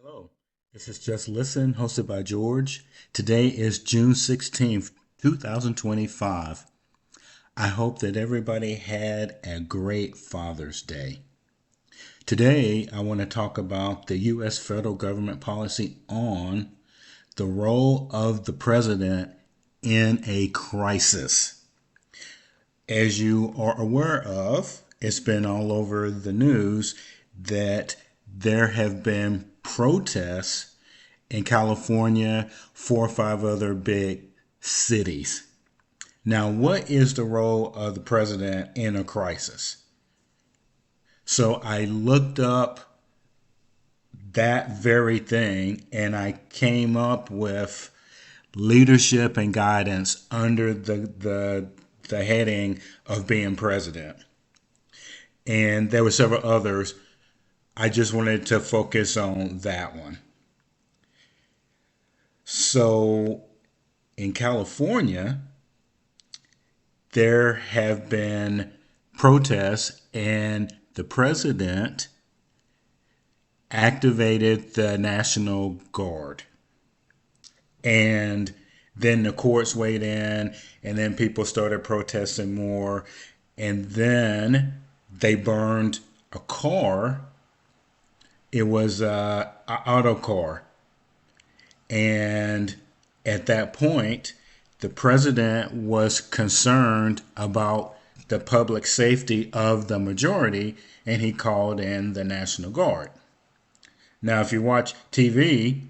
Hello, this is Just Listen, hosted by George. Today is June 16th, 2025. I hope that everybody had a great Father's Day. Today, I want to talk about the U.S. federal government policy on the role of the president in a crisis. As you are aware of, it's been all over the news that there have been protests in California, 4 or 5 other big cities. Now, what is the role of the president in a crisis? So I looked up that very thing and I came up with leadership and guidance under the heading of being president. And there were several others. I just wanted to focus on that one. So in California, there have been protests, and the president activated the National Guard. And then the courts weighed in, and then people started protesting more. And then they burned a car. It was an auto car. And at that point, the president was concerned about the public safety of the majority, and he called in the National Guard. Now, if you watch TV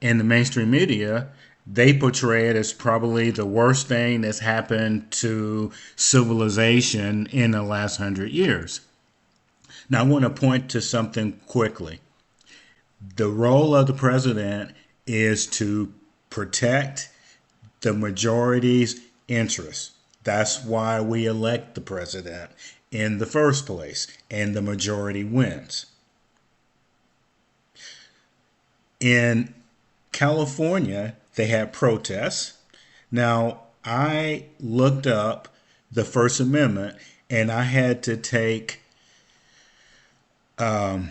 in the mainstream media, they portray it as probably the worst thing that's happened to civilization in the last 100 years. Now, I want to point to something quickly. The role of the president is to protect the majority's interests. That's why we elect the president in the first place, and the majority wins. In California, they had protests. Now, I looked up the First Amendment and I had to take I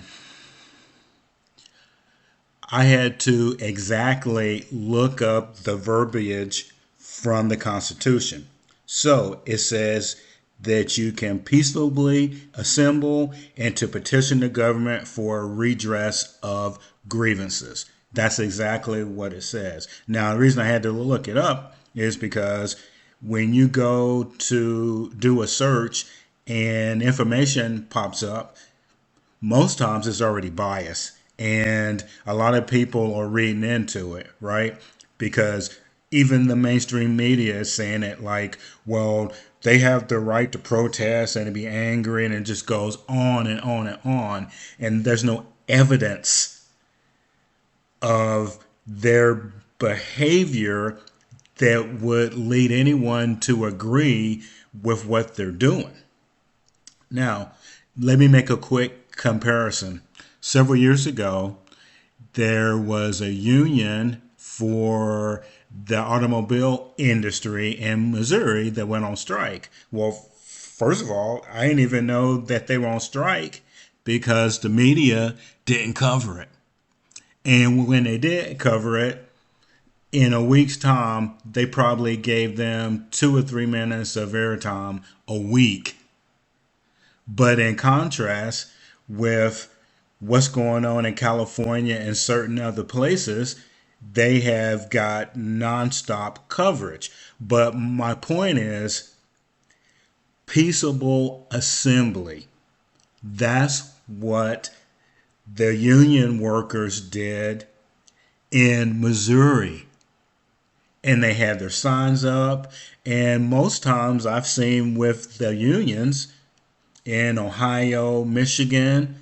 had to exactly look up the verbiage from the Constitution. So it says that you can peaceably assemble and to petition the government for redress of grievances. That's exactly what it says. Now, the reason I had to look it up is because when you go to do a search and information pops up, most times it's already biased. And a lot of people are reading into it, right? Because even the mainstream media is saying it like, well, they have the right to protest and to be angry, and it just goes on and on and on. And there's no evidence of their behavior that would lead anyone to agree with what they're doing. Now, let me make a quick comparison. Several years ago, there was a union for the automobile industry in Missouri that went on strike. Well, first of all, I didn't even know that they were on strike because the media didn't cover it. And when they did cover it, in a week's time, they probably gave them 2 or 3 minutes of airtime a week. But in contrast with what's going on in California and certain other places, they have got nonstop coverage. But my point is peaceable assembly. That's what the union workers did in Missouri. And they had their signs up. And most times I've seen with the unions in Ohio, Michigan,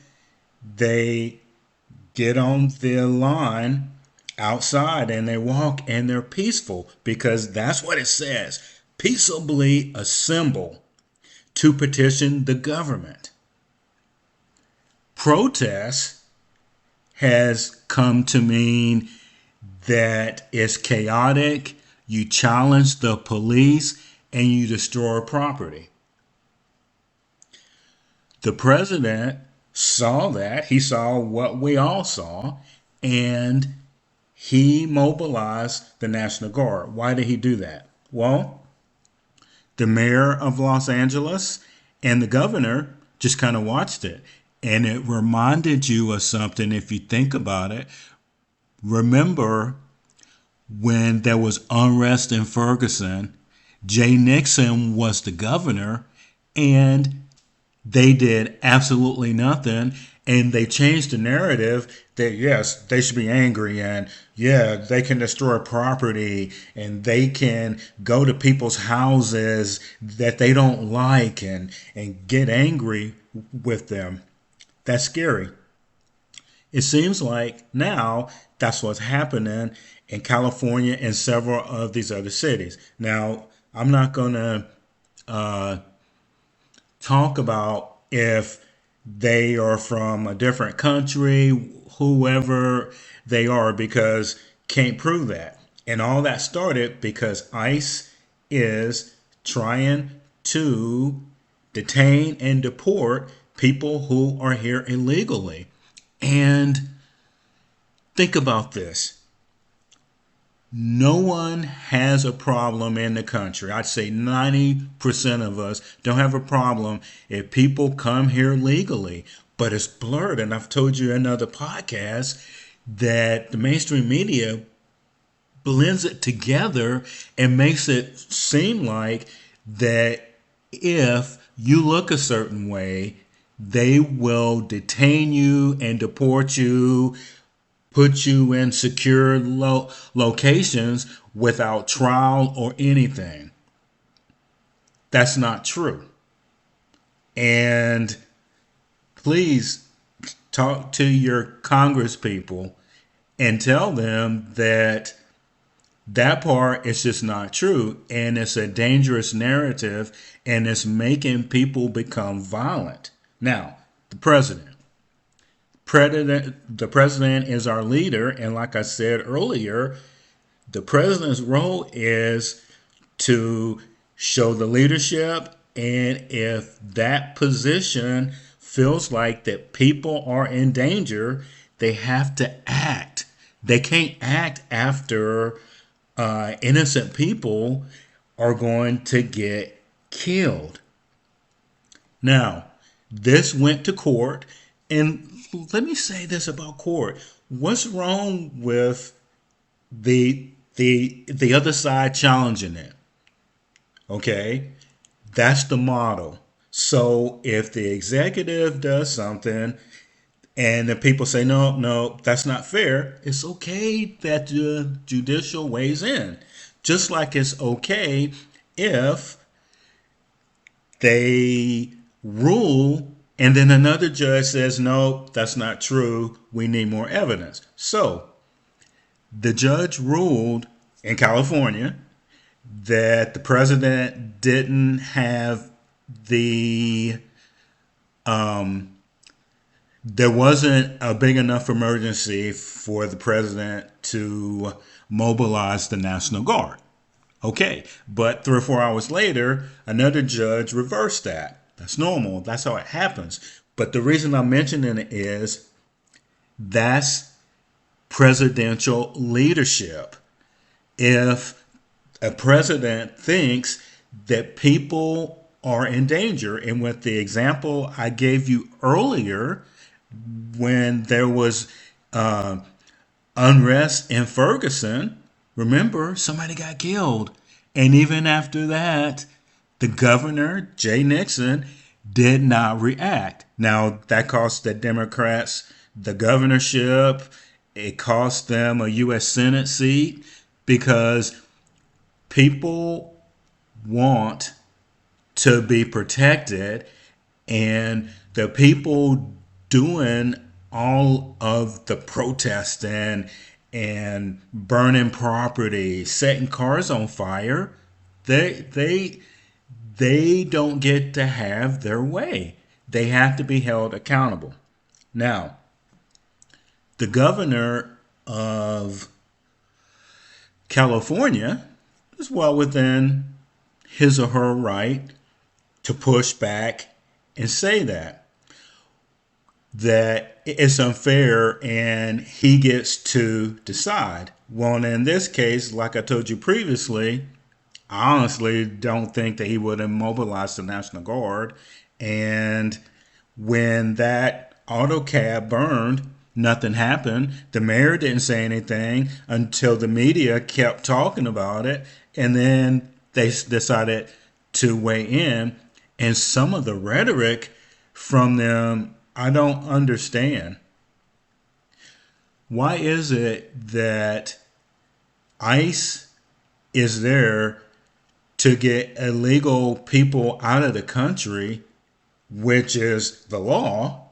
they get on the line outside and they walk and they're peaceful because that's what it says. Peaceably assemble to petition the government. Protest has come to mean that it's chaotic, you challenge the police, and you destroy property. The president saw that. He saw what we all saw, and he mobilized the National Guard. Why did he do that? Well, the mayor of Los Angeles and the governor just kind of watched it. And it reminded you of something if you think about it. Remember when there was unrest in Ferguson, Jay Nixon was the governor, and they did absolutely nothing. And they changed the narrative that, yes, they should be angry, and yeah, they can destroy property, and they can go to people's houses that they don't like and get angry with them. That's scary. It seems like now that's what's happening in California and several of these other cities. Now, I'm not going to talk about if they are from a different country, whoever they are, because can't prove that. And all that started because ICE is trying to detain and deport people who are here illegally. And think about this. No one has a problem in the country. I'd say 90% of us don't have a problem if people come here legally. But it's blurred. And I've told you in other podcasts that the mainstream media blends it together and makes it seem like that if you look a certain way, they will detain you and deport you, put you in secure locations without trial or anything. That's not true. And please talk to your Congress people and tell them that that part is just not true. And it's a dangerous narrative, and it's making people become violent. Now, the president. The president is our leader, and like I said earlier, the president's role is to show the leadership, and if that position feels like that people are in danger, they have to act. They can't act after innocent people are going to get killed. Now, this went to court, and let me say this about court. What's wrong with the other side challenging it? Okay, that's the model. So if the executive does something and the people say, no, that's not fair, it's okay that the judicial weighs in. Just like it's okay if they rule and then another judge says, no, that's not true, we need more evidence. So the judge ruled in California that the president didn't have there wasn't a big enough emergency for the president to mobilize the National Guard. Okay, but 3 or 4 hours later, another judge reversed that. That's normal. That's how it happens. But the reason I'm mentioning it is that's presidential leadership. If a president thinks that people are in danger, and with the example I gave you earlier, when there was unrest in Ferguson, remember, somebody got killed. And even after that, the governor, Jay Nixon, did not react. Now, that cost the Democrats the governorship. It cost them a U.S. Senate seat because people want to be protected, and the people doing all of the protesting and burning property, setting cars on fire, they don't get to have their way. They have to be held accountable. Now, the governor of California is well within his or her right to push back and say that. that it's unfair and he gets to decide. Well, in this case, like I told you previously, I honestly don't think that he would have mobilized the National Guard. And when that auto cab burned, nothing happened. The mayor didn't say anything until the media kept talking about it. And then they decided to weigh in. And some of the rhetoric from them, I don't understand. Why is it that ICE is there to get illegal people out of the country, which is the law,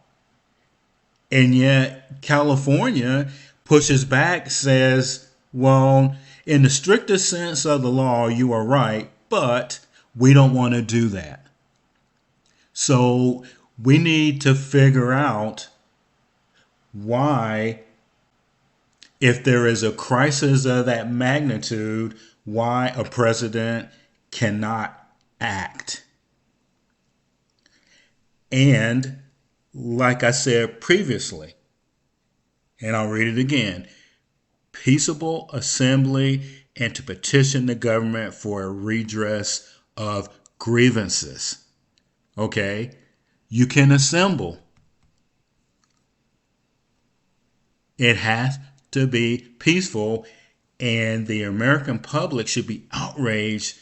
and yet California pushes back, says, well, in the strictest sense of the law, you are right, but we don't want to do that. So we need to figure out why, if there is a crisis of that magnitude, why a president cannot act. And like I said previously, and I'll read it again, peaceable assembly and to petition the government for a redress of grievances. Okay? You can assemble. It has to be peaceful, and the American public should be outraged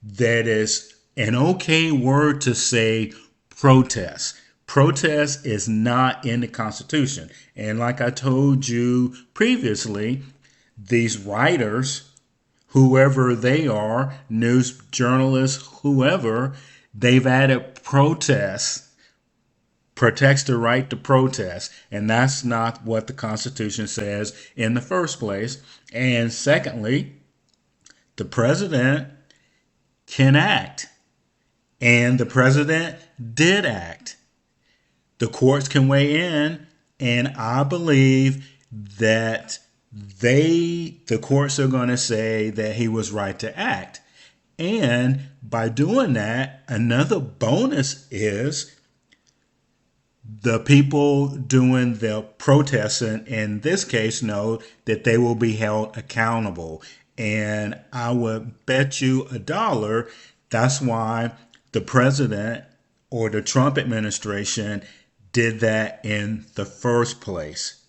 that is an okay word to say protest. Protest is not in the Constitution. And like I told you previously, these writers, whoever they are, news journalists, whoever, they've added protest, protects the right to protest. And that's not what the Constitution says in the first place. And secondly, the president can act. And the president did act. The courts can weigh in, and I believe that the courts are going to say that he was right to act. And by doing that, another bonus is the people doing the protesting in this case know that they will be held accountable. And I would bet you $1 that's why the president or the Trump administration did that in the first place.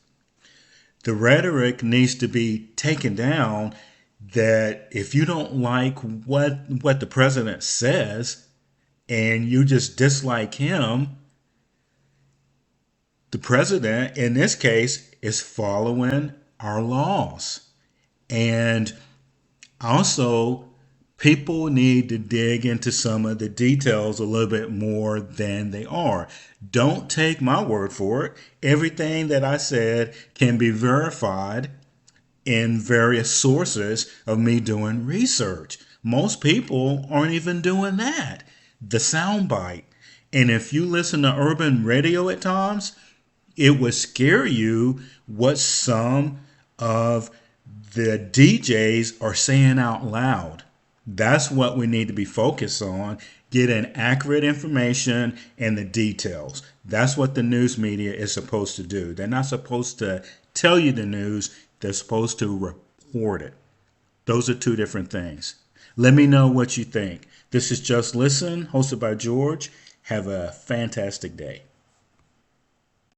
The rhetoric needs to be taken down that if you don't like what the president says and you just dislike him, the president in this case is following our laws. And also, people need to dig into some of the details a little bit more than they are. Don't take my word for it. Everything that I said can be verified in various sources of me doing research. Most people aren't even doing that. The soundbite. And if you listen to urban radio at times, it would scare you what some of the DJs are saying out loud. That's what we need to be focused on, getting accurate information and the details. That's what the news media is supposed to do. They're not supposed to tell you the news, they're supposed to report it. Those are two different things. Let me know what you think. This is Just Listen, hosted by George. Have a fantastic day.